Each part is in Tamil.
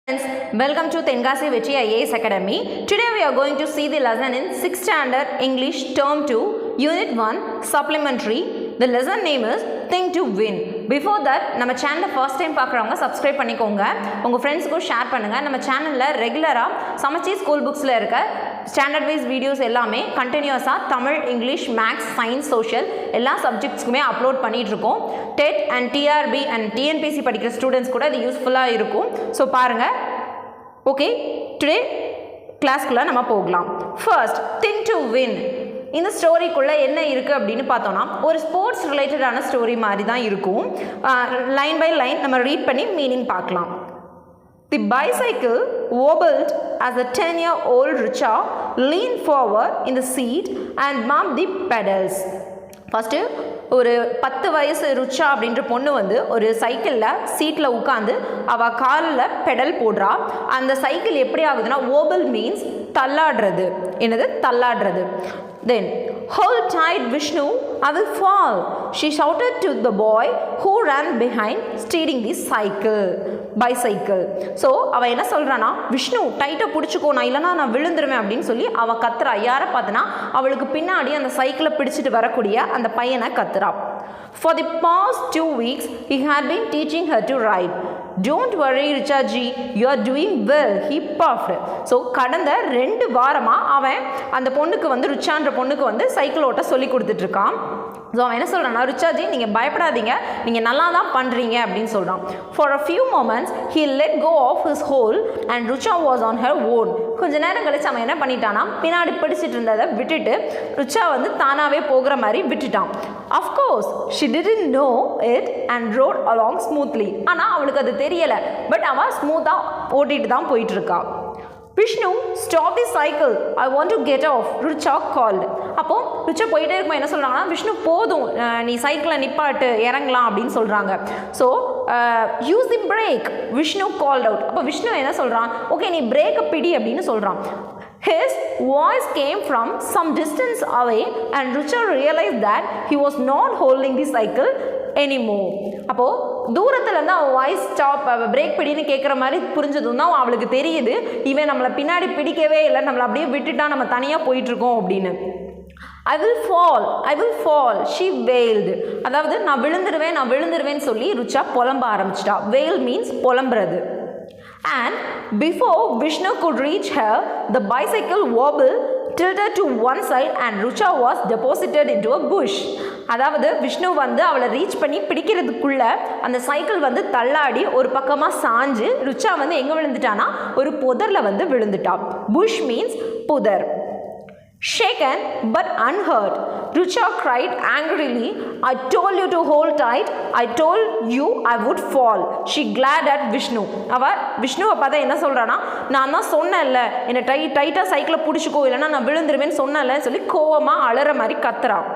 Friends, welcome to TENKASI Vetri IAS Academy. Today we are going to see the lesson in 6th Standard English Term 2, Unit 1, Supplementary. The lesson name is Think to Win. Before that, நம்ம சேனலை ஃபர்ஸ்ட் டைம் பார்க்குறவங்க சப்ஸ்கிரைப் பண்ணிக்கோங்க, உங்கள் ஃப்ரெண்ட்ஸுக்கும் ஷேர் பண்ணுங்கள். நம்ம சேனலில் ரெகுலராக சமச்சி ஸ்கூல் புக்ஸில் இருக்க ஸ்டாண்டர்ட் வைஸ் வீடியோஸ் எல்லாமே கண்டினியூஸாக Tamil, English, maths, science, social எல்லா சப்ஜெக்ட்ஸ்க்குமே அப்லோட் பண்ணிகிட்ருக்கோம். TET and TRB and TNPSC படிக்கிற ஸ்டூடெண்ட்ஸ் கூட இது யூஸ்ஃபுல்லாக இருக்கும். ஸோ பாருங்கள். ஓகே, டுடே கிளாஸ்க்குள்ளே நம்ம போகலாம். First, think to win. இந்த ஸ்டோரிக்குள்ளே என்ன இருக்குது அப்படின்னு பார்த்தோன்னா, ஒரு ஸ்போர்ட்ஸ் ரிலேட்டடான ஸ்டோரி மாதிரி தான் இருக்கும். லைன் பை லைன் நம்ம ரீட் பண்ணி மீனிங் பார்க்கலாம். The bicycle wobbled as a 10-year-old Richa leaned forward in the seat and bumped the pedals. First ஒரு 10 வயசு ருச்சா அப்படின்ற பொண்ணு வந்து ஒரு சைக்கிளில் சீட்டில் உட்காந்து அவள் காலில் பெடல் போடுறா. அந்த சைக்கிள் எப்படி ஆகுதுன்னா, ஓபல் மீன்ஸ் தள்ளாடுறது. என்னது? தள்ளாடுறது. Then, hold tight Vishnu, I will fall, she shouted to the boy who ran behind steering the bicycle. So அவள் என்ன சொல்கிறான்னா, விஷ்ணு டைட்டாக பிடிச்சிக்கோ, நான் இல்லைனா நான் விழுந்துருவேன் அப்படின்னு சொல்லி அவள் கத்துறா. யாரை பார்த்தனா, அவளுக்கு பின்னாடி அந்த சைக்கிளை பிடிச்சிட்டு வரக்கூடிய அந்த பையனை கத்துறா. For the past 2 weeks, he had been teaching her to ride. Don't worry Richa ji, you are doing well, he puffed. So கடந்த 2 வாரமாக அவன் அந்த பொண்ணுக்கு வந்து, ரிச்சான்ற பொண்ணுக்கு வந்து சைக்கிள் ஓட்ட சொல்லி கொடுத்துட்ருக்கான். ஸோ அவன் என்ன சொல்கிறான்னா, ரிச்சாஜி நீங்கள் பயப்படாதீங்க, நீங்கள் நல்லா தான் பண்ணுறீங்க அப்படின்னு சொல்கிறான். For a few moments he let go of his hold and Richa was on her own. கொஞ்ச நேரம் கழிச்சு அவன் என்ன பண்ணிட்டானா, பின்னாடி பிடிச்சிட்டு இருந்ததை விட்டுட்டு ரிச்சா வந்து தானாகவே போகிற மாதிரி விட்டுட்டான். Of course she didn't know it and rode along smoothly. ஆனால் அவளுக்கு அது தெரியலை, பட் அவள் ஸ்மூத்தாக ஓட்டிகிட்டு தான் போயிட்டுருக்கா. Vishnu, stop the cycle, I want to get off, Richa called. அப்போது ரிச்சா போயிட்டே இருக்கும்போது என்ன சொல்கிறாங்கன்னா, விஷ்ணு போதும், நீ சைக்கிளை நிப்பாட்டு, இறங்கலாம் அப்படின்னு சொல்கிறாங்க. So use the break, Vishnu called out. அப்போ விஷ்ணு என்ன சொல்கிறான், ஓகே நீ பிரேக்கை பிடி அப்படின்னு சொல்கிறான். His voice came from some distance away and Richa realized that he was not holding the cycle anymore. அப்போது தூரத்துலேருந்து அவள் வாய்ஸ் ஸ்டாப், பிரேக் பிடின்னு கேட்குற மாதிரி புரிஞ்சதும் தான் அவளுக்கு தெரியுது, இவன் நம்மளை பின்னாடி பிடிக்கவே இல்லை, நம்மளை அப்படியே விட்டுட்டா நம்ம தனியாக போயிட்டுருக்கோம் அப்படின்னு. I will fall, she wailed. அதாவது நான் விழுந்துருவேன்னு சொல்லி ருச்சா புலம்ப ஆரம்பிச்சிட்டா. wail means புலம்புறது. And before Vishnu could reach her, the bicycle wobbled, tilted to one side and Richa was deposited into a bush. அதாவது விஷ்ணு வந்து அவளை ரீச் பண்ணி பிடிக்கிறதுக்குள்ள அந்த சைக்கிள் வந்து தள்ளாடி ஒரு பக்கமாக சாஞ்சு ரிச்சா வந்து எங்கே விழுந்துட்டானா, ஒரு புதரில் வந்து விழுந்துட்டா. புஷ் மீன்ஸ் புதர். Shaken but unhurt, Richa cried angrily, I told you to hold tight, I told you I would fall. She glared at Vishnu. அவ விஷ்ணுவை பார்த்தா என்ன சொல்கிறான்னா, நான் தான் சொன்னேன்ல, என்னை டைட்டாக சைக்கிளை பிடிச்சிக்கோ, இல்லைனா நான் விழுந்துருவேன்னு சொன்னேன்ல சொல்லி கோவமாக அலற மாதிரி கத்துறான்.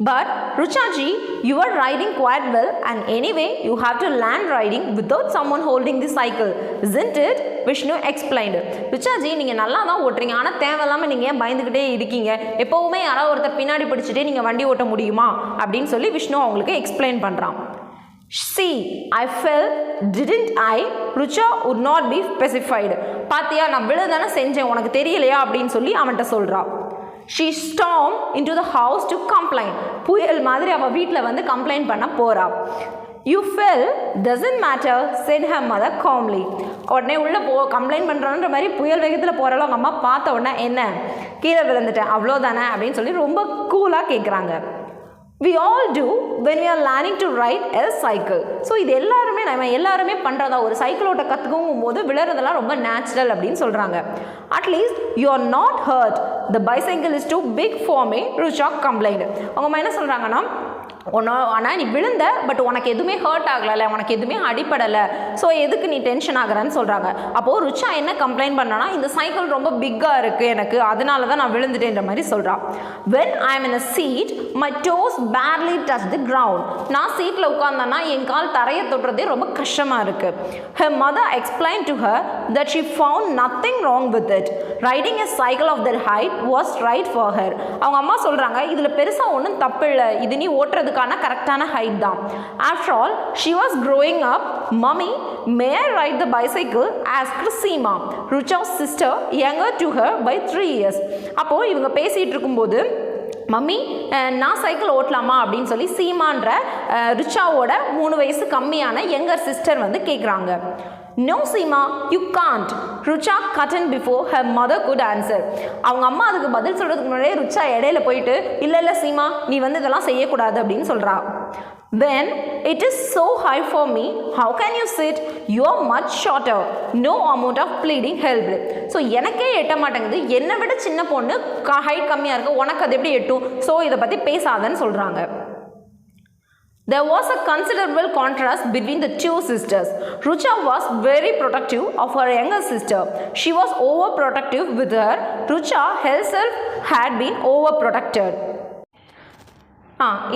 But Richaji, you are riding quite well and anyway you have to learn riding without someone holding the cycle, isn't it? Vishnu explained. Richaji, நீங்கள் நல்லா தான் ஓட்டுறீங்க, ஆனால் தேவையில்லாமல் நீங்கள் ஏன் பயந்துக்கிட்டே இருக்கீங்க, எப்போவுமே யாராவது ஒருத்தர் பின்னாடி பிடிச்சிட்டே நீங்கள் வண்டி ஓட்ட முடியுமா அப்படின்னு சொல்லி விஷ்ணு அவங்களுக்கு எக்ஸ்பிளைன் பண்ணுறான். See, I fell, didn't I? Richa would not be specified. பாத்தியா, நான் விழுதானே செஞ்சேன், உனக்கு தெரியலையா அப்படின்னு சொல்லி அவன்கிட்ட சொல்கிறான். She stormed into the house to complain. புயல் மாதிரி அவள் வீட்டில் வந்து கம்ப்ளைண்ட் பண்ண போகிறா. You fell, doesn't matter, said her mother calmly. உடனே உள்ளே கம்ப்ளைண்ட் பண்ணுறான்ற மாதிரி புயல் வேகத்தில் போகிறாலும் அவங்க அம்மா பார்த்த உடனே, என்ன கீழே விழுந்துட்டேன் அவ்வளோதானே அப்படின்னு சொல்லி ரொம்ப கூலாக கேட்குறாங்க. We all do when we are learning to ride a cycle. So இது எல்லாருமே பண்ணுறதா, ஒரு சைக்கிள் ஓட்ட கற்றுக்கும் போது விழுறதெல்லாம் ரொம்ப நேச்சுரல் அப்படின்னு சொல்கிறாங்க. At least you are not hurt, the bicycle is too big for me, Richa complained. அவங்க என்ன சொல்கிறாங்கன்னா, ஆனால் நீ விழுந்த, பட் உனக்கு எதுவுமே ஹர்ட் ஆகலை, உனக்கு எதுவுமே அடிப்படலை, ஸோ எதுக்கு நீ டென்ஷன் ஆகுறன்னு சொல்கிறாங்க. அப்போது ரிச்சா என்ன கம்ப்ளைண்ட் பண்ணனா, இந்த சைக்கிள் ரொம்ப பிக்காக இருக்குது எனக்கு, அதனால தான் நான் விழுந்துட்டேன்ற மாதிரி சொல்கிறான். When I am in a seat, my toes barely touch the ground. நான் சீட்டில் உட்கார்ந்தேன்னா என் கால் தரையை தொடுறதே ரொம்ப கஷ்டமாக இருக்குது. Her mother explained to her that she found nothing wrong with it. Riding a cycle of that height was right for her. அவங்க அம்மா சொல்கிறாங்க, இதில் பெருசாக ஒன்றும் தப்பு இல்லை, இது நீ ஓட்டுறதுக்கு அவங்களுக்கான கரெக்டான ஹைட் தான். After all she was growing up. Mummy, may I ride the bicycle? Asked Seema, Rucha's sister, younger to her by 3 years. அப்போது இவங்க பேசிகிட்டு இருக்கும்போது, மம்மி நான் சைக்கிள் ஓட்டலாமா அப்படின்னு சொல்லி சீமான்ற ரிச்சாவோட 3 வயசு கம்மியான யங்கர் சிஸ்டர் வந்து கேட்குறாங்க. No Seema, you can't. Rucha cut in before her mother could answer. அவங்க அம்மா அதுக்கு பதில் சொல்கிறதுக்கு முன்னாடியே ருச்சா இடையில போயிட்டு இல்லை சீமா நீ வந்து இதெல்லாம் செய்யக்கூடாது அப்படின்னு சொல்கிறா. Then it is so high for me. How can you sit? You are much shorter. No amount of pleading helped. So எனக்கே எட்ட மாட்டேங்குது, என்னை விட சின்ன பொண்ணு ஹைட் கம்மியாக இருக்குது, உனக்கு அது எப்படி எட்டும்? ஸோ இதை பற்றி பேசாதன்னு சொல்கிறாங்க. There was a considerable contrast between the two sisters. Rucha was very protective of her younger sister. She was overprotective with her. Rucha herself had been overprotected.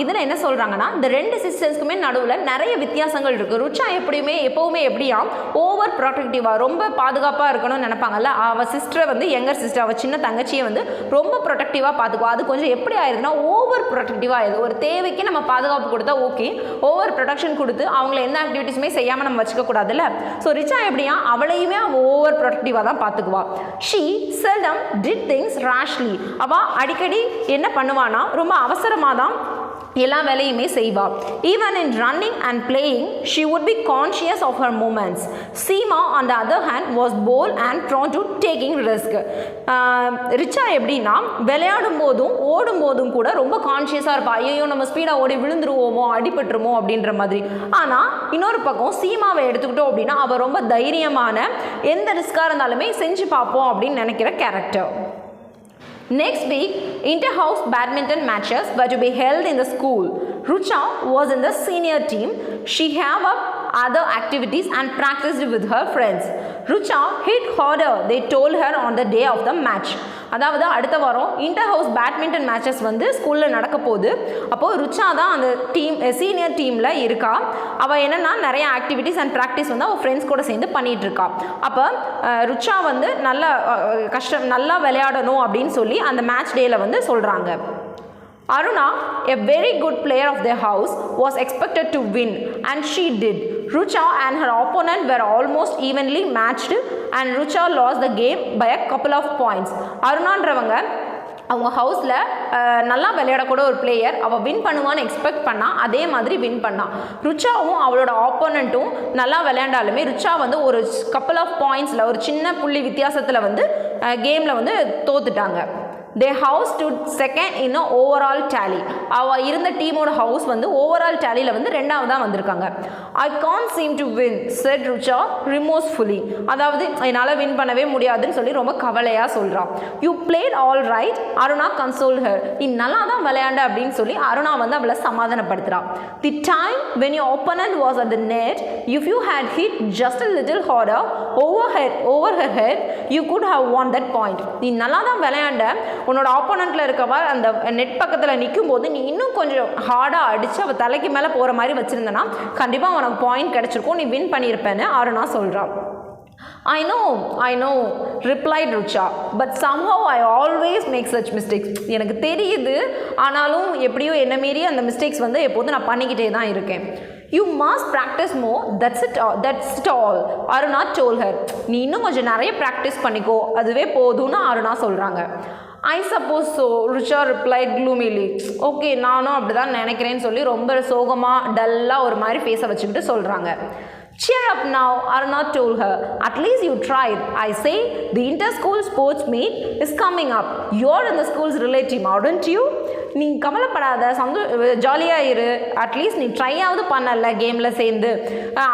இதில் என்ன சொல்கிறாங்கன்னா, இந்த 2 சிஸ்டர்ஸ்க்குமே நடுவில் நிறைய வித்தியாசங்கள் இருக்குது. ருச்சா எப்போவுமே எப்படியா ஓவர் ப்ரொடெக்டிவாக ரொம்ப பாதுகாப்பாக இருக்கணும்னு நினைப்பாங்கல்ல. அவள் சிஸ்டரை வந்து யங்கர் சிஸ்டர், அவள் சின்ன தங்கச்சியை வந்து ரொம்ப ப்ரொடெக்டிவாக பார்த்துக்குவா. அது கொஞ்சம் எப்படி ஆயிருதுன்னா ஓவர் ப்ரொடெக்டிவாக ஆயிடுது. ஒரு தேவைக்கு நம்ம பாதுகாப்பு கொடுத்தா ஓகே, ஓவர் ப்ரொடெக்ஷன் கொடுத்து அவங்கள எந்த ஆக்டிவிட்டிஸுமே செய்யாமல் நம்ம வச்சுக்கக்கூடாதுல்ல. ஸோ ரிச்சா எப்படியா அவளையுமே அவள் ஓவர் ப்ரொடெக்டிவாக தான் பார்த்துக்குவா. She seldom did things rashly. அவள் அடிக்கடி என்ன பண்ணுவானா ரொம்ப அவசரமாக தான் எல்லா வேலையுமே செய்வா. Even in running and playing she would be conscious of her movements. Seema on the other hand was bold and prone to taking risk. Richa எப்படின்னா விளையாடும் போதும் ஓடும் போதும் கூட ரொம்ப கான்ஷியஸாக இருப்பா. ஐயோ நம்ம ஸ்பீடாக ஓடி விழுந்துருவோமோ அடிபட்டுருமோ அப்படின்ற மாதிரி. ஆனால் இன்னொரு பக்கம் சீமாவை எடுத்துக்கிட்டோம் அப்படின்னா அவள் ரொம்ப தைரியமான, எந்த ரிஸ்காக இருந்தாலுமே செஞ்சு பார்ப்போம் அப்படின்னு நினைக்கிற character. Next week, inter-house badminton matches were to be held in the school. Rucha was in the senior team. She have up other activities and practiced with her friends. Rucha hit harder, they told her on the day of the match. அதாவது அடுத்த வாரம் இன்டர் ஹவுஸ் பேட்மிண்டன் மேட்சஸ் வந்து ஸ்கூலில் நடக்க போகுது. அப்போது ருச்சா தான் அந்த சீனியர் டீமில் இருக்கா. அவள் என்னென்னா நிறைய ஆக்டிவிட்டீஸ் அண்ட் ப்ராக்டிஸ் வந்து அவள் ஃப்ரெண்ட்ஸ் கூட சேர்ந்து பண்ணிகிட்ருக்கா. அப்போ ருச்சா வந்து நல்லா விளையாடணும் அப்படின்னு சொல்லி அந்த மேட்ச் டேயில் வந்து சொல்கிறாங்க. Aruna, a very good player of their house, was expected to win and she did. Rucha and her opponent were almost evenly matched and Rucha lost the game by a couple of points. அருணான்றவங்க அவங்க ஹவுஸில் நல்லா விளையாடக்கூட ஒரு பிளேயர், அவள் வின் பண்ணுவான்னு எக்ஸ்பெக்ட் பண்ணால் அதே மாதிரி வின் பண்ணான். ருச்சாவும் அவளோட ஆப்போனண்ட்டும் நல்லா விளையாண்டாலுமே ருச்சா வந்து ஒரு கப்பல் ஆஃப் பாயிண்ட்ஸில் ஒரு சின்ன புள்ளி வித்தியாசத்தில் வந்து கேமில் வந்து தோத்துட்டாங்க. Their house stood second in an overall tally. அவள் இருந்த டீமோட ஹவுஸ் வந்து ஓவரால் டேலியில் வந்து 2ஆவதாக வந்திருக்காங்க. I can't seem to win, said Rucha remorsefully. அதாவது என்னால் வின் பண்ணவே முடியாதுன்னு சொல்லி ரொம்ப கவலையாக சொல்கிறான். You played all right, Aruna consoled her. நீ நல்லா தான் விளையாண்ட அப்படின்னு சொல்லி அருணா வந்து அவளை சமாதானப்படுத்துகிறான். The time when your opponent was at the net, if you had hit just a little harder over her head, you could have won that point. நீ நல்லா தான் விளையாண்ட, உன்னோட ஆப்போனண்ட்டில் இருக்கவா அந்த நெட் பக்கத்தில் நிற்கும் போது நீ இன்னும் கொஞ்சம் ஹார்டாக அடித்து அவள் தலைக்கு மேலே போகிற மாதிரி வச்சுருந்தனா கண்டிப்பாக உனக்கு பாயிண்ட் கிடச்சிருக்கும், நீ வின் பண்ணியிருப்பேன்னு அருணா சொல்கிறான். I know, replied Rucha, but somehow I always make such mistakes. எனக்கு தெரியுது, ஆனாலும் எப்படியோ என்ன மீறி அந்த மிஸ்டேக்ஸ் வந்து எப்போதும் நான் பண்ணிக்கிட்டே தான் இருக்கேன். You must practice more, that's it all, Aruna told her. நீ இன்னும் கொஞ்சம் நிறைய ப்ராக்டிஸ் பண்ணிக்கோ, அதுவே போதும்னு அருணா சொல்கிறாங்க. I suppose so, Rucha replied gloomily. Okay, நானும் அப்படி தான் நினைக்கிறேன்னு சொல்லி ரொம்ப சோகமாக டல்லாக ஒரு மாதிரி ஃபேஸை வச்சுக்கிட்டு சொல்கிறாங்க. Cheer up now, Aruna told her. At least you tried. I say, the inter-school sports meet is coming up. You're in the school's relay team, aren't you? நீ கவலைப்படாத, ஜாலியாக இரு, அட்லீஸ்ட் நீ ட்ரை ஆகுது பண்ணல கேமில் சேர்ந்து.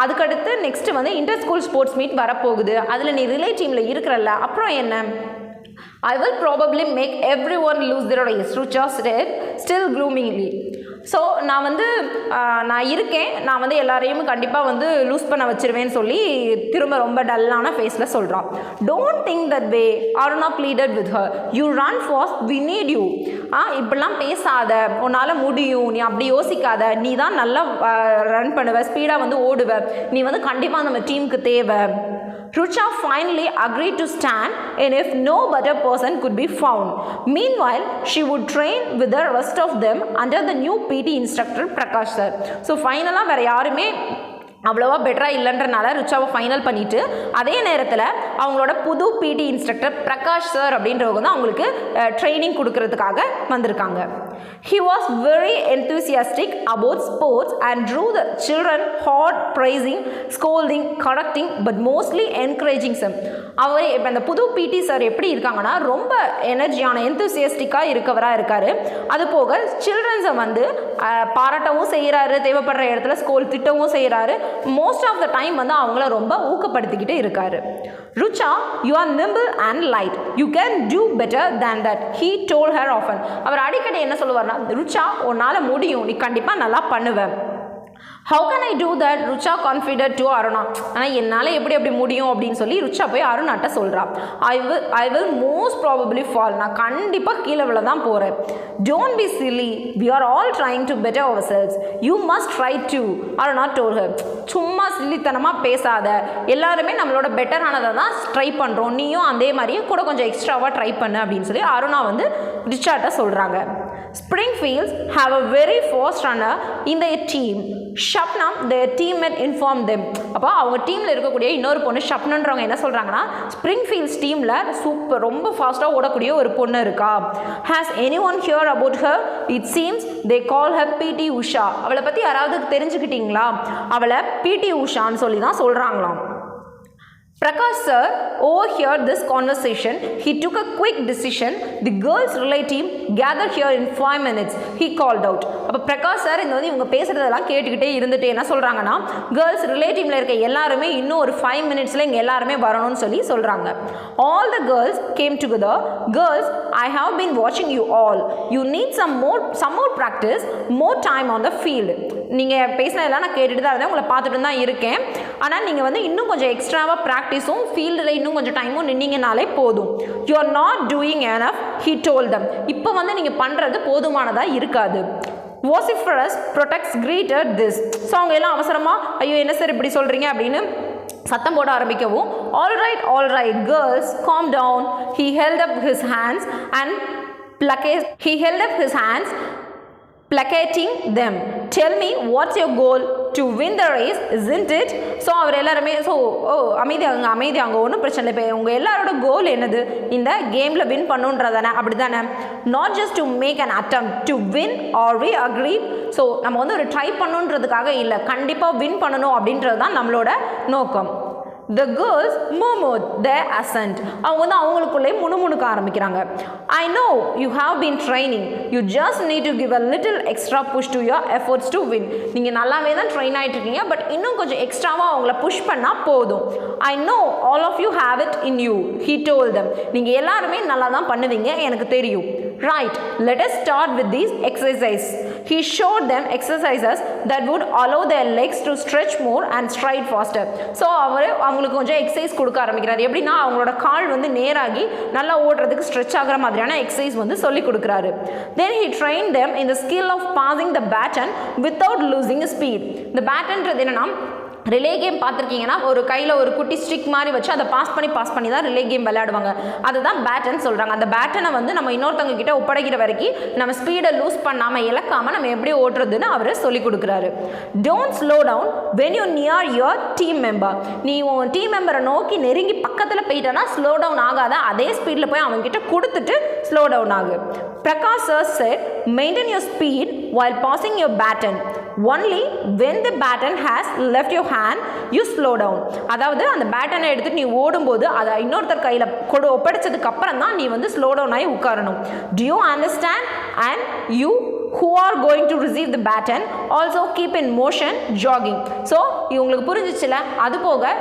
அதுக்கடுத்து நெக்ஸ்ட்டு வந்து இன்டர் ஸ்கூல் ஸ்போர்ட்ஸ் மீட் வரப்போகுது, அதில் நீ ரிலே டீமில் இருக்கிறல்ல, அப்புறம் என்ன? I will probably make everyone lose their race, Rucha said, still gloomingly. So நான் இருக்கேன், நான் வந்து எல்லாரையும் கண்டிப்பாக வந்து லூஸ் பண்ண வச்சிருவேன்னு சொல்லி திரும்ப ரொம்ப டல்லான ஃபேஸில் சொல்கிறான். Don't think that way, Aruna pleaded with her. You run fast, we need you. இப்படிலாம் பேசாத, உன்னால் முடியும், நீ அப்படி யோசிக்காத, நீ தான் நல்லா ரன் பண்ணுவ, ஸ்பீடாக வந்து ஓடுவ, நீ வந்து கண்டிப்பாக நம்ம டீமுக்கு தேவை. Richa finally agreed to stand and if no better person could be found. Meanwhile, she would train with the rest of them under the new PT instructor Prakash sir. So finally வேற யாருமே அவ்வளோவா பெட்டராக இல்லைன்றனால ரிச்சாவை ஃபைனல் பண்ணிவிட்டு அதே நேரத்தில் அவங்களோட புது பிடி இன்ஸ்ட்ரக்டர் பிரகாஷ் சார் அப்படின்றவங்க தான் அவங்களுக்கு ட்ரைனிங் கொடுக்கறதுக்காக வந்திருக்காங்க. He was very enthusiastic about sports and drew the children hard, praising, scolding, correcting, but mostly encouraging them. அவர் இப்போ அந்த புது பிடி சார் எப்படி இருக்காங்கன்னா ரொம்ப எனர்ஜியான எந்தூசியஸ்டிக்காக இருக்கவராக இருக்கார். அது போக சில்ட்ரன்ஸை வந்து பாராட்டவும் செய்கிறாரு, தேவைப்படுற இடத்துல ஸ்கோல் திட்டவும் செய்கிறாரு. most of the time வந்து அவங்கள ரொம்ப ஊக்கப்படுத்திக்கிட்டு இருக்காரு. Richa, you are nimble and light. You can do better than that. He told her often. அவர் அடிக்கடி என்ன சொல்லுவார்னா, ரிச்சா உன்னால முடியும், நீ கண்டிப்பா நல்லா பண்ணுவ. How can I do that? Richa confided to Aruna. ஆனால் என்னால் எப்படி முடியும் அப்படின்னு சொல்லி ரிச்சா போய் அருணாட்ட சொல்கிறா. I will most probably fall. நான் கண்டிப்பாக கீழே விழ தான் போகிறேன். Don't be silly. We are all trying to better ourselves. You must try to. Aruna told her. சும்மா சில்லித்தனமாக பேசாத, எல்லாருமே நம்மளோட பெட்டரானதை தான் ட்ரை பண்ணுறோம், நீயும் அதே மாதிரியே கூட கொஞ்சம் எக்ஸ்ட்ராவாக ட்ரை பண்ணு அப்படின்னு சொல்லி அருணா வந்து ரிச்சாட்ட சொல்கிறாங்க. Springfields have a very fast runner in their team. Shapnam, their teammate informed them. அப்போ அவங்க டீமில் இருக்கக்கூடிய இன்னொரு பொண்ணு ஷப்னன்றவங்க என்ன சொல்கிறாங்கன்னா, ஸ்ப்ரிங்ஃபீல்ட்ஸ் டீமில் சூப்பர் ரொம்ப ஃபாஸ்ட்டாக ஓடக்கூடிய ஒரு பொண்ணு இருக்கா. Has anyone heard about her? It seems they call her PT Usha. அவளை பற்றி யாராவது தெரிஞ்சுக்கிட்டீங்களா? அவளை PT உஷான்னு சொல்லி தான் சொல்கிறாங்களாம். Prakash sir overheard this conversation. He took a quick decision. The girls' relative gathered here in 5 minutes. He called out. அப்போ பிரகாஷ் சார் இந்த வந்து இவங்க பேசுகிறதெல்லாம் கேட்டுக்கிட்டே இருந்துட்டு என்ன சொல்கிறாங்கன்னா, கேர்ள்ஸ் ரிலேட்டிவ்ல இருக்க எல்லாருமே இன்னும் ஒரு 5 minutesல இங்கே எல்லாருமே வரணும்னு சொல்லி சொல்கிறாங்க. All the girls came together. Girls, I have been watching you all. You need some more practice, more time on the field. நீங்கள் பேசினதெல்லாம் நான் கேட்டுட்டு தான் இருந்தேன், உங்களை பார்த்துட்டு தான் இருக்கேன். ஆனால் நீங்கள் வந்து இன்னும் கொஞ்சம் எக்ஸ்ட்ராவாக ப்ராக்டிஸும் ஃபீல்டில் இன்னும் கொஞ்சம் டைமும் நின்னீங்கனாலே போதும். You are not doing enough, he told them. இப்போ வந்து நீங்கள் பண்ணுறது போதுமானதாக இருக்காது. vociferous protects greeted this. So அவங்க எல்லாம் அவசரமாக ஐயோ என்ன சார் இப்படி சொல்கிறீங்க அப்படின்னு சத்தம் போட ஆரம்பிக்கவும், all right girls, calm down. He held up his hands placating them. Tell me, what's your goal? To win the race, isn't it? So அவர் எல்லாருமே அமைதியாங்க ஒன்றும் பிரச்சனை இல்லை. இப்போ உங்கள் எல்லாரோட கோல் என்னது? இந்த கேமில் வின் பண்ணுன்றதானே, அப்படி தானே? Not just to make an attempt, to win are we agree. So நம்ம வந்து ஒரு ட்ரை பண்ணுன்றதுக்காக இல்லை, கண்டிப்பாக வின் பண்ணணும் அப்படின்றது தான் நம்மளோட நோக்கம். The girls murmured their assent. அவங்க வந்து அவங்களுக்குள்ளே முணுமுணுக்க ஆரம்பிக்கிறாங்க. I know you have been training. You just need to give a little extra push to your efforts to win. நீங்கள் நல்லாவே தான் ட்ரெயின் ஆகிட்டு இருக்கீங்க, பட் இன்னும் கொஞ்சம் எக்ஸ்ட்ராவாக அவங்கள புஷ் பண்ணால் போதும். I know all of you have it in you, he told them. நீங்கள் எல்லாருமே நல்லா தான் பண்ணுவீங்க, எனக்கு தெரியும். Right, let us start with these exercises. He showed them exercises that would allow their legs to stretch more and stride faster. So அவங்களுக்கு கொஞ்சம் எக்ஸசைஸ் கொடுக்க ஆரம்பிக்கிறார். எப்படின்னா அவங்களோட கால் வந்து நேராகி நல்லா ஓடுறதுக்கு ஸ்ட்ரெச் ஆகிற மாதிரியான எக்ஸசைஸ் வந்து சொல்லி கொடுக்குறாரு. Then he trained them in the skill of passing the baton without losing speed. இந்த பேட்டன்றது என்னன்னா, ரிலே கேம் பார்த்துருக்கீங்கன்னா ஒரு கையில் ஒரு குட்டி ஸ்டிக் மாதிரி வச்சு அதை பாஸ் பண்ணி தான் ரிலே கேம் விளையாடுவாங்க. அதுதான் பேட்டன் சொல்கிறாங்க. அந்த பேட்டனை வந்து நம்ம இன்னொருத்தவங்க கிட்ட ஒப்படைக்கிற வரைக்கும் நம்ம ஸ்பீடை லூஸ் பண்ணாமல் இழக்காமல் நம்ம எப்படி ஓட்டுறதுன்னு அவர் சொல்லிக் கொடுக்குறாரு. Don't slow down when you near your team member. நீ உன் டீம் மெம்பரை நோக்கி நெருங்கி பக்கத்தில் போயிட்டனா ஸ்லோ டவுன் ஆகாத, அதே ஸ்பீடில் போய் அவங்ககிட்ட கொடுத்துட்டு ஸ்லோ டவுன் ஆகு. Prakash sir said, maintain your speed while passing your baton. Only when the baton has left your hand, you slow down. அதாவது அந்த பேட்டனை எடுத்துட்டு நீ ஓடும்போது அதை இன்னொருத்தர் கையில் ஒப்படைச்சதுக்கு அப்புறம் தான் நீ வந்து ஸ்லோ டவுன் ஆகி உட்காரணும். Do you understand? And you who are going to receive the baton also keep in motion jogging. So இவங்களுக்கு புரிஞ்சிச்சுல. அது போக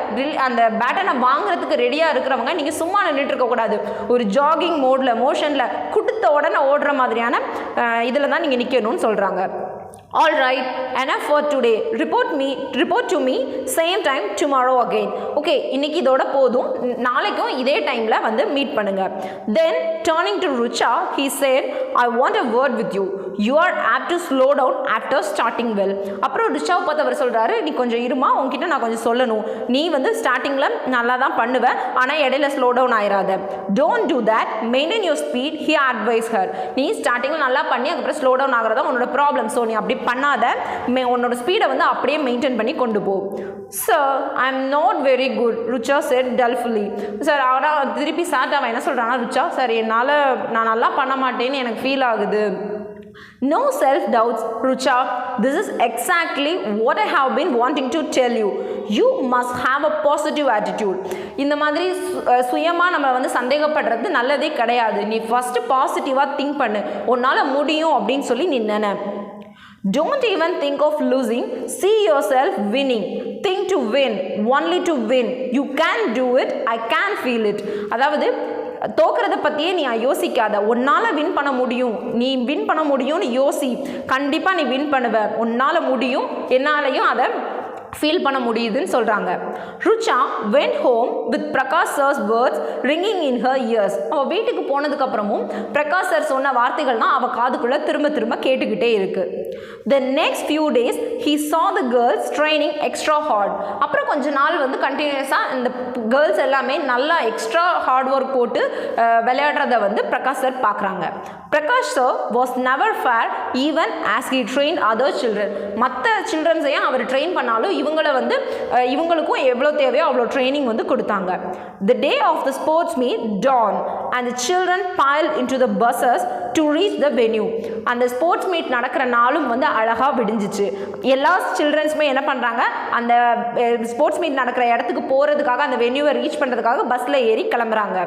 அந்த பேட்டனை வாங்குறதுக்கு ரெடியாக இருக்கிறவங்க நீங்கள் சும்மா நின்றுட்டு இருக்கக்கூடாது, ஒரு ஜாகிங் மோடில் மோஷனில் கொடுத்த உடனே ஓடுற மாதிரியான இதில் தான் நீங்கள் நிற்கணும்னு சொல்கிறாங்க. All right, enough for today. Report to me same time tomorrow again. Okay, இன்னைக்கு இதோட போதும், நாளைக்கும் இதே டைமில் வந்து மீட் பண்ணுங்க. Then turning to Richa, he said, I want a word with you. You are apt to slow down after starting well. அப்புறம் ரிச்சாவை பார்த்து அவர் சொல்கிறாரு, நீ கொஞ்சம் இருமா, உங்ககிட்ட நான் கொஞ்சம் சொல்லணும். நீ வந்து ஸ்டார்டிங்கில் நல்லா தான் பண்ணுவ, ஆனால் இடையில ஸ்லோ டவுன் ஆயிடாத. Don't do that. Maintain your speed. He advised her. நீ ஸ்டார்டிங்கில் நல்லா பண்ணி அதுக்கப்புறம் ஸ்லோ டவுன் ஆகிறதா உன்னோட ப்ராப்ளம். ஸோ நீ அப்படி பண்ணாத, உன்னோட ஸ்பீடை வந்து அப்படியே மெயின்டைன் பண்ணி கொண்டு போ. Sir, I am not very good, Richa said doubtfully. Sir அவராக திருப்பி சாட் அவன் என்ன சொல்கிறான்னா, ரிச்சா சார் நான் நல்லா பண்ண மாட்டேன்னு எனக்கு ஃபீல் ஆகுது. No self-doubts, Richa. This is exactly what I have been wanting to tell you. You must have a positive attitude. இந்த மாதிரி சுயமாக நம்ம வந்து சந்தேகப்படுறது நல்லதே கிடையாது. நீ ஃபஸ்ட்டு பாசிட்டிவாக திங்க் பண்ணு, உன்னால் முடியும் அப்படின்னு சொல்லி நீ நினை. Don't even think of losing. See yourself winning. Think to win, only to win. You can do it. I can feel it. அதாவது தோக்கிறத பற்றியே நீ யோசிக்காத, உன்னால் வின் பண்ண முடியும், நீ வின் பண்ண முடியும்னு யோசி, கண்டிப்பாக நீ வின் பண்ணுவ, உன்னால் முடியும், என்னாலையும் அதை ஃபீல் பண்ண முடியுதுன்னு சொல்கிறாங்க. Rucha went home with Prakash sir's words ringing in her ears. அவள் வீட்டுக்கு போனதுக்கப்புறமும் பிரகாஷ் சார் சொன்ன வார்த்தைகள் தான் அவள் காதுக்குள்ளே திரும்ப திரும்ப கேட்டுக்கிட்டே இருக்குது. The next few days he saw the girls training extra hard. அப்புறம் கொஞ்ச நாள் வந்து கண்டினியூஸாக இந்த கேர்ள்ஸ் எல்லாமே நல்லா எக்ஸ்ட்ரா ஹார்ட் ஒர்க் போட்டு விளையாடுறத வந்து பிரகாஷ் சார் பார்க்குறாங்க. Prakash sir was never fair even as he train other children. மற்ற சில்ட்ரன்ஸையும் அவர் ட்ரெயின் பண்ணாலும் இவங்களை வந்து இவங்களுக்கும் எவ்வளோ தேவையோ அவ்வளோ ட்ரைனிங் வந்து கொடுத்தாங்க. The day of the sports meet dawned and the children piled into the buses to reach the venue. அந்த ஸ்போர்ட்ஸ் மீட் நடக்கிற நாளும் வந்து அழகாக விடிஞ்சிச்சு. எல்லா சில்ட்ரன்ஸுமே என்ன பண்ணுறாங்க, அந்த ஸ்போர்ட்ஸ் மீட் நடக்கிற இடத்துக்கு போகிறதுக்காக, அந்த வென்யூவை ரீச் பண்ணுறதுக்காக பஸ்ஸில் ஏறி கிளம்புறாங்க.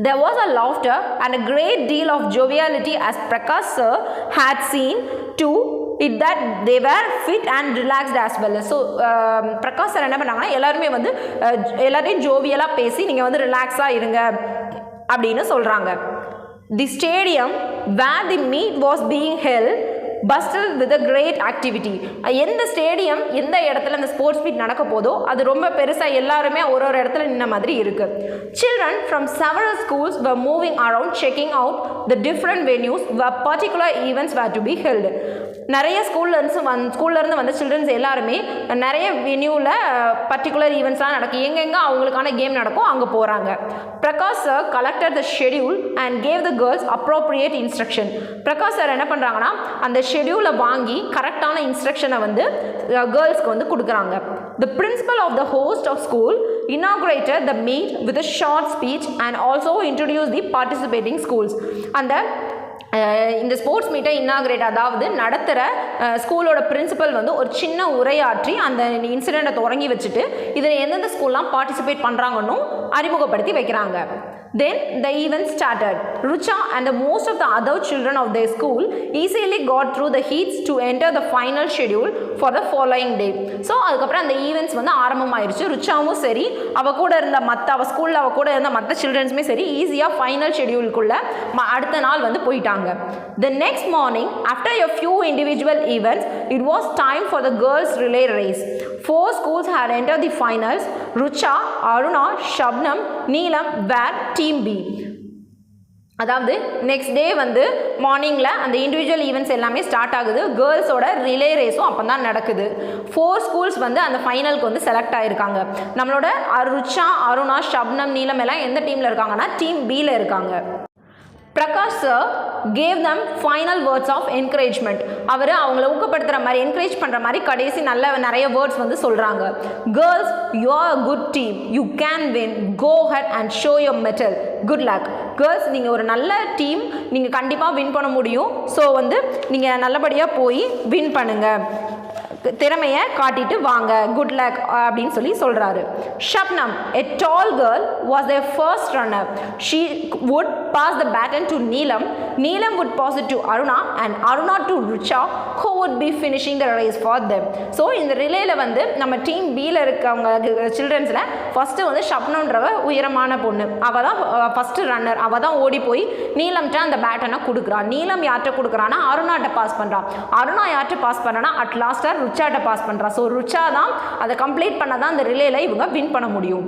There was a laughter and a great deal of joviality as Prakash sir had seen to it that they were fit and relaxed as well. So Prakash sir என்ன பண்ணாங்கன்னா, எல்லாருமே வந்து எல்லாரையும் ஜோவியலாக பேசி நீங்கள் வந்து ரிலாக்ஸாக இருங்க அப்படின்னு சொல்கிறாங்க. The stadium where the meet was being held bustled with a great activity. எந்த ஸ்டேடியம் எந்த இடத்துல அந்த ஸ்போர்ட்ஸ் மீட் நடக்க போதோ அது ரொம்ப பெருசாக எல்லாருமே ஒரு இடத்துல நின்ன மாதிரி இருக்கு. Children from several schools were moving around checking out the different venues where particular events were to be held. நிறைய ஸ்கூல்லேருந்து வந்த சில்ட்ரன்ஸ் எல்லாருமே நிறைய வென்யூவில் பர்டிகுலர் ஈவெண்ட்ஸ்லாம் நடக்கும், எங்கெங்கே அவங்களுக்கான கேம் நடக்கும் அங்கே போகிறாங்க. Prakash sir collected the schedule and gave the girls appropriate instruction. Prakash sir என்ன பண்ணுறாங்கன்னா, அந்த ஷெடியூலை வாங்கி கரெக்டான இன்ஸ்ட்ரக்ஷனை வந்து கேர்ள்ஸ்க்கு வந்து கொடுக்குறாங்க. The principal of the host of school inaugurated the meet with a short speech and also introduced the participating schools. அந்த இந்த ஸ்போர்ட்ஸ் மீட்டை இன்னாகிரேட், அதாவது நடத்துகிற ஸ்கூலோட பிரின்சிபல் வந்து ஒரு சின்ன உரையாற்றி அந்த இன்சிடெண்ட்டை தொடங்கி வச்சுட்டு இதில் எந்தெந்த ஸ்கூல்லாம் பார்ட்டிசிபேட் பண்ணுறாங்கன்னு அறிமுகப்படுத்தி வைக்கிறாங்க. Then the event started. Richa and the most of the other children of their school easily got through the heats to enter the final schedule for the following day. So அதுக்கப்புறம் அந்த ஈவெண்ட்ஸ் வந்து ஆரம்பமாயிருச்சு. ரிச்சாவும் சரி, அவள் கூட இருந்த அவள் ஸ்கூலில் அவள் கூட இருந்த மற்ற சில்ட்ரன்ஸுமே சரி ஈஸியாக ஃபைனல் ஷெடியூலுக்குள்ளே அடுத்த நாள் வந்து போயிட்டாங்க. The next morning, after a few individual events, it was time for the girls relay race. 4 schools had entered the finals. Richa, Aruna, Shabnam, Neelam were Team B. அதாவது நெக்ஸ்ட் டே வந்து மார்னிங்கில் அந்த இண்டிவிஜுவல் ஈவெண்ட்ஸ் எல்லாமே ஸ்டார்ட் ஆகுது. கேர்ள்ஸோட ரிலே ரேஸும் அப்போ தான் நடக்குது. 4 ஸ்கூல்ஸ் வந்து அந்த ஃபைனலுக்கு வந்து செலக்ட் ஆகிருக்காங்க. நம்மளோட ரிச்சா, அருணா, ஷப்னம், நீலம் எல்லாம் எந்த டீமில் இருக்காங்கன்னா டீம் பியில் இருக்காங்க. Prakash sir gave them final words of encouragement. அவர் அவங்கள ஊக்கப்படுத்துகிற மாதிரி, என்கரேஜ் பண்ணுற மாதிரி கடைசி நிறைய வேர்ட்ஸ் வந்து சொல்கிறாங்க. Girls, you are a good team, you can win, go ahead and show your mettle, good luck. Girls, நீங்கள் ஒரு நல்ல டீம், நீங்கள் கண்டிப்பாக வின் பண்ண முடியும். ஸோ வந்து நீங்கள் நல்லபடியாக போய் வின் பண்ணுங்கள், திறமையை காட்டிட்டு வாங்க, குட் லக் அப்படின்னு சொல்லி சொல்கிறாரு. Shabnam, a tall girl, was their first runner. She would pass the baton to Neelam. Neelam would pass it to Aruna and Aruna to Richa, who would be finishing the race for them. So இந்த ரிலேயில் வந்து நம்ம டீம் பியில் இருக்கவங்க சில்ட்ரன்ஸில் ஃபஸ்ட்டு வந்து ஷப்னம்ன்றவ உயரமான பொண்ணு, அவள் தான் ஃபஸ்ட்டு ரன்னர். அவள் தான் ஓடி போய் நீலம்கிட்ட அந்த பேட்டனை கொடுக்குறான். நீலம் யார்கிட்ட கொடுக்குறான்னா அருணாட்ட பாஸ் பண்ணுறான். அருணா யார்கிட்ட பாஸ் பண்ணுறான்னா அட் லாஸ்ட்டாக ருச்சாட்ட பாஸ் பண்ணுறா. ஸோ ருச்சா தான் அதை கம்ப்ளீட் பண்ண தான் அந்த ரிலேயில் இவங்க வின் பண்ண முடியும்.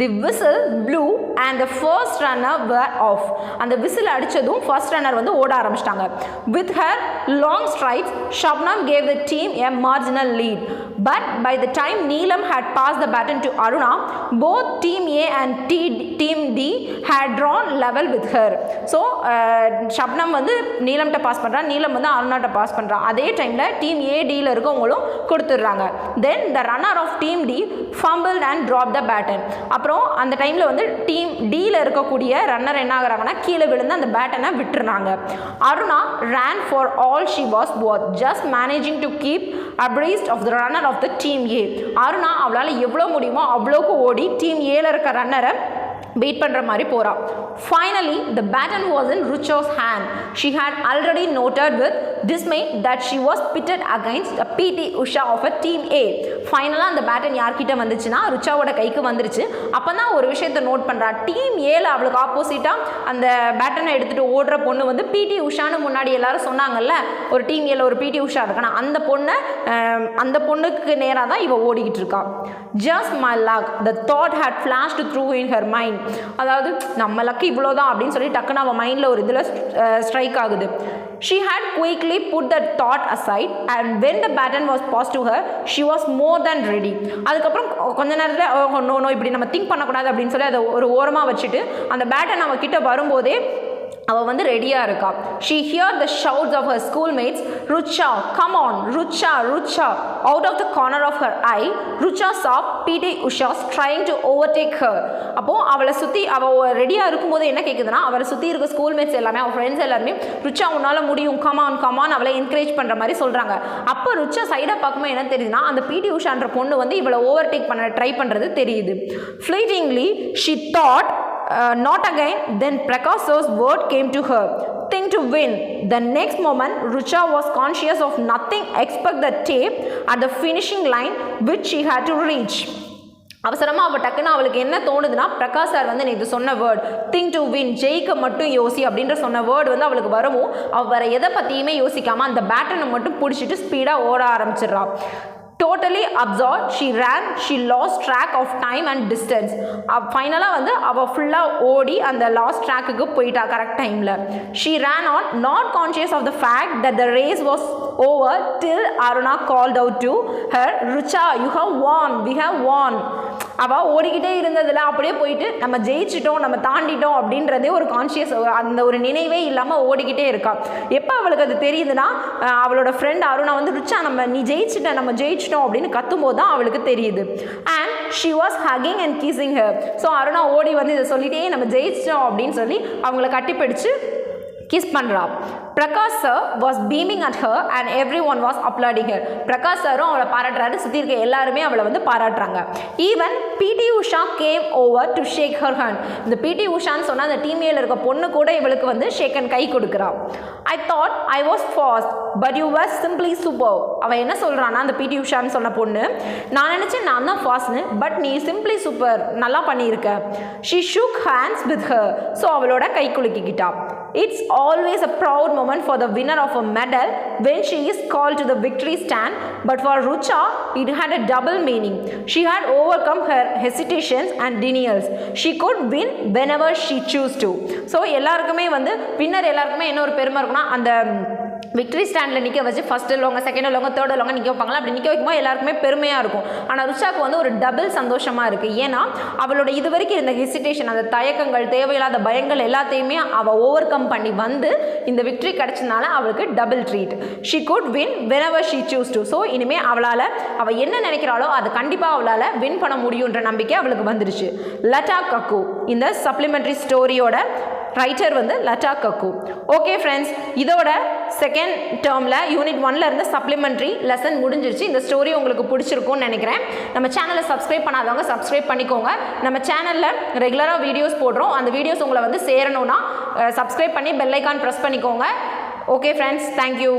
The whistle blew and the first runner were off. அந்த whistle அடிச்சதும் first runner வந்து ஓட ஆரம்பிச்சிட்டாங்க. With her long strides, Shabnam gave the team a marginal lead. But by the time Neelam had passed the baton to Aruna, both Team A and Team D had drawn level with her. So, Shabnam வந்து நீலம்கிட்ட பாஸ் பண்ணுறான், நீலம் வந்து அருணாட்ட பாஸ் பண்ணுறான். அதே டைமில் டீம் ஏ டியில் இருக்கவங்களும் கொடுத்துட்றாங்க. Then the runner of team D fumbled and drop the baton. அப்புறம் அந்த டைமில் வந்து டீம் டியில் இருக்கக்கூடிய ரன்னர் என்ன ஆகுறாங்கன்னா கீழே விழுந்து அந்த பேட்டனை விட்டுறாங்க. Aruna ran for all she was worth, just managing to keep abreast of the runner of the team A. Aruna அவளால் எவ்வளோ முடியுமோ அவ்வளோக்கு ஓடி டீம் ஏல இருக்க ரன்னரை beat பண்ற மாதிரி போறா. Finally, the baton was in Rucha's hand. She had already noted with dismay that she was pitted against a PT Usha of a team A. Finally, அந்த பேட்டன் யார்கிட்ட வந்துச்சுன்னா ருச்சாவோட கைக்கு வந்துருச்சு. அப்பதான் ஒரு விஷயத்தை நோட் பண்றா. டீம் ஏல அவளுக்கு ஆப்போசிட்டா அந்த பேட்டனை எடுத்துட்டு ஓடுற பொண்ணு வந்து பிடி உஷான்னு முன்னாடி எல்லாரும் சொன்னாங்கல்ல, ஒரு டீம் ஏல ஒரு பிடி உஷா இருக்கானா, அந்த பொண்ணுக்கு நேராக தான் இவ ஓடிக்கிட்டு இருக்கா. Just my luck, the thought had flashed through in her mind. அதாவது நம்ம லக்கு இவ்வளோதான் அப்படின்னு சொல்லி டக்குன்னு அவன் மைண்டில் ஒரு இதில் ஸ்ட்ரைக் ஆகுது. She had quickly put that thought aside and when the baton was passed to her, she was more than ready. அதுக்கப்புறம் கொஞ்ச நேரத்தில் நோ இப்படி நம்ம திங்க் பண்ணக்கூடாது அப்படின்னு சொல்லி அதை ஒரு ஓரமாக வச்சுட்டு அந்த பேட்டன் அவன் கிட்ட வரும்போதே அவள் வந்து ரெடியாக இருக்கா. She heard the shouts of her schoolmates, Rucha, come on, Rucha, Rucha. Out of the corner of her eye, Rucha saw PT Usha trying to overtake her. அப்போ அவளை சுற்றி அவள் ரெடியாக இருக்கும்போது என்ன கேட்குதுன்னா, அவளை சுற்றி இருக்க ஸ்கூல்மேட்ஸ் எல்லாமே அவள் ஃப்ரெண்ட்ஸ் எல்லாருமே ருச்சா உன்னால் முடியும், கமான் கமான் அவளை என்கரேஜ் பண்ணுற மாதிரி சொல்கிறாங்க. அப்போ ருச்சா சைடாக பார்க்கும்போது என்ன தெரியுதுன்னா, அந்த பிடி உஷான்ற பொண்ணு வந்து இவளை ஓவர்டேக் பண்ண ட்ரை பண்ணுறது தெரியுது. Fleetingly, she thought, not again. Then Prakash's word came to her, think to win. The next moment, Rucha was conscious of nothing except the tape at the finishing line which she had to reach. அவசரமாக அவள் டக்குன்னு அவளுக்கு என்ன தோணுதுன்னா, பிரகாஷ் சார் வந்து நேற்று சொன்ன வேர்ட் திங்க் டு வின், ஜெயிக்க மட்டும் யோசி அப்படின்ற சொன்ன வேர்டு வந்து அவளுக்கு வரவும் அவள் வேறு எதை பற்றியுமே யோசிக்காமல் அந்த பேட்டனை மட்டும் பிடிச்சிட்டு ஸ்பீடாக ஓட ஆரம்பிச்சிடுறா. Totally absorbed, she ran, she lost track of time and distance. ஃபைனலாக வந்து அவள் ஃபுல்லாக ஓடி அந்த லாஸ்ட் ட்ராக்குக்கு போயிட்டா கரெக்ட் டைமில். She ran on, not conscious of the fact that the race was over till Aruna called out to her, Rucha, you have won, we have won. அவள் ஓடிக்கிட்டே இருந்ததில் அப்படியே போயிட்டு நம்ம ஜெயிச்சிட்டோம், நம்ம தாண்டிட்டோம் அப்படின்றதே ஒரு கான்ஷியஸ், அந்த ஒரு நினைவே இல்லாமல் ஓடிக்கிட்டே இருக்கா. எப்போ அவளுக்கு அது தெரியுதுன்னா, அவளோட ஃப்ரெண்ட் அருணா வந்து ருச்சா நீ ஜெயிச்சிட்ட, நம்ம ஜெயிச்சிட்டோம் அப்படின்னு கத்தும்போது தான் அவளுக்கு தெரியுது. And she was hugging and kissing her. So Aruna ஓடி வந்து இதை சொல்லிட்டே நம்ம ஜெயிச்சிட்டோம் அப்படின்னு சொல்லி அவங்கள கட்டிப்பிடிச்சு கிஸ் பண்ணுறா. Prakash sir was beaming at her and every one was அப்ளாடிங் her. Prakash சாரும் அவளை பாராட்டுறாரு, சுற்றி இருக்க எல்லாருமே அவளை வந்து பாராட்டுறாங்க. Even PT Usha came over to shake her hand. இந்த பிடி உஷான்னு சொன்னால் அந்த டீமேல இருக்க பொண்ணு கூட இவளுக்கு வந்து ஷேக் அண்ட் கை கொடுக்குறா. I thought I was fast but you was simply super. அவள் என்ன சொல்கிறான்னா, அந்த பிடி உஷான்னு சொன்ன பொண்ணு, நான் நினச்சேன் நான் தான் ஃபாஸ்ட்னு, பட் நீ சிம்பிளி சூப்பர், நல்லா பண்ணியிருக்க. She shook hands with her. So அவளோட கை குலுக்கிக்கிட்டா. It's always a proud moment for the winner of a medal when she is called to the victory stand, but for Rucha, it had a double meaning. She had overcome her hesitations and denials. She could win whenever she chose to. So எல்லாருக்குமே வந்து வின்னர் எல்லாருக்குமே என்ன ஒரு பெருமை இருக்குன்னா, அந்த விக்டரி ஸ்டாண்டில் நிற்க வச்சு ஃபஸ்ட்டு உள்ளவங்க, செகண்ட் உள்ளவங்க, தேர்ட் உள்ளவங்க நிற்க வைப்பாங்களா, அப்படி நிற்க வைக்கும்போது எல்லாருக்குமே பெருமையாக இருக்கும். ஆனால் ருச்சாக்கு வந்து ஒரு டபுள் சந்தோஷமாக இருக்குது. ஏன்னா அவளோட இது வரைக்கும் இருந்த ஹெசிடேஷன், அந்த தயக்கங்கள், தேவையில்லாத பயங்கள் எல்லாத்தையுமே அவள் ஓவர் கம் பண்ணி வந்து இந்த விக்டரி கிடச்சதுனால அவளுக்கு double treat. She could win whenever she choose to. So இனிமேல் அவளால் அவள் என்ன நினைக்கிறாளோ அது கண்டிப்பாக அவளால் வின் பண்ண முடியுன்ற நம்பிக்கை அவளுக்கு வந்துடுச்சு. லதா கக்கு இந்த சப்ளிமெண்ட்ரி ஸ்டோரியோட ரைட்டர் வந்து லதா கக்கு. ஓகே ஃப்ரெண்ட்ஸ், இதோட செகண்ட் டேர்மில் யூனிட் 1ல் இருந்த சப்ளிமெண்ட்ரி லெசன் முடிஞ்சிருச்சு. இந்த ஸ்டோரி உங்களுக்கு பிடிச்சிருக்கும்னு நினைக்கிறேன். நம்ம சேனலை சப்ஸ்கிரைப் பண்ணாதவங்க சப்ஸ்கிரைப் பண்ணிக்கோங்க. நம்ம சேனலில் ரெகுலராக வீடியோஸ் போடுறோம். அந்த வீடியோஸ் உங்களை வந்து சேரணும்னா சப்ஸ்கிரைப் பண்ணி பெல் ஐக்கான் ப்ரெஸ் பண்ணிக்கோங்க. Okay friends, thank you.